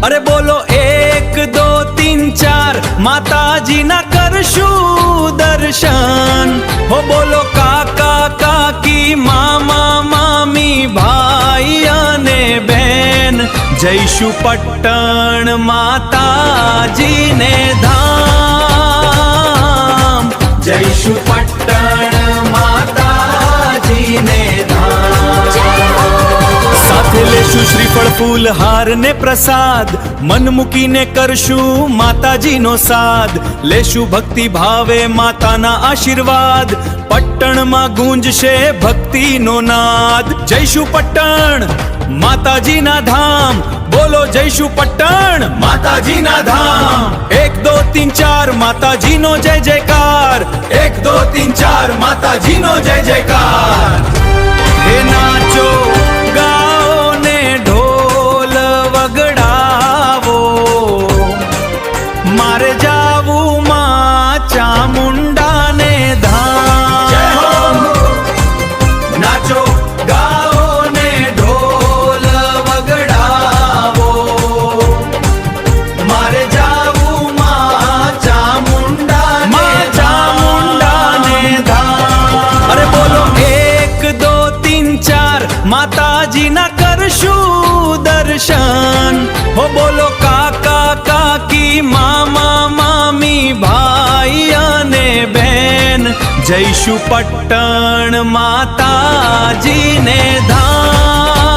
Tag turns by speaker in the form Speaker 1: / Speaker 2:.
Speaker 1: अरे बोलो 1 2 3 4 माताजी ना करशु दर्शन। हो बोलो काका काकी मामा मामी भाई अने बेन जईशु पट्टण माताजी ने धाम। जईशु पट्टण माताजी ने धाम। साथे लेशु श्रीफळ फूल हार ने प्रसाद मन मूकीने करशु माताजी नो साद। लेशु भक्ति भावे माताना आशीर्वाद पट्टण मां गूंजशे भक्ति नो नाद। जईशु पट्टण माताजी ना धाम। बोलो जईशु पट्टण माताजी ना धाम। 1 2 3 4 माताजी नो जय जयकार। 1 2 3 4 माताजी नो जय जयकार। हे नाचो गाओ ने ढोल वगड़ावो मारे जावू मां चामुंडा ने धाम। नाचो गाओ ने ढोल वगड़ावो मारे जावू मां चामुंडा ने धाम। अरे बोलो 1 2 3 4 माताजी ना करशु दर्शन। हो बोलो काका काकी मामा मामी भाई अने बेन जईशु पट्टण माताजी ने धाम।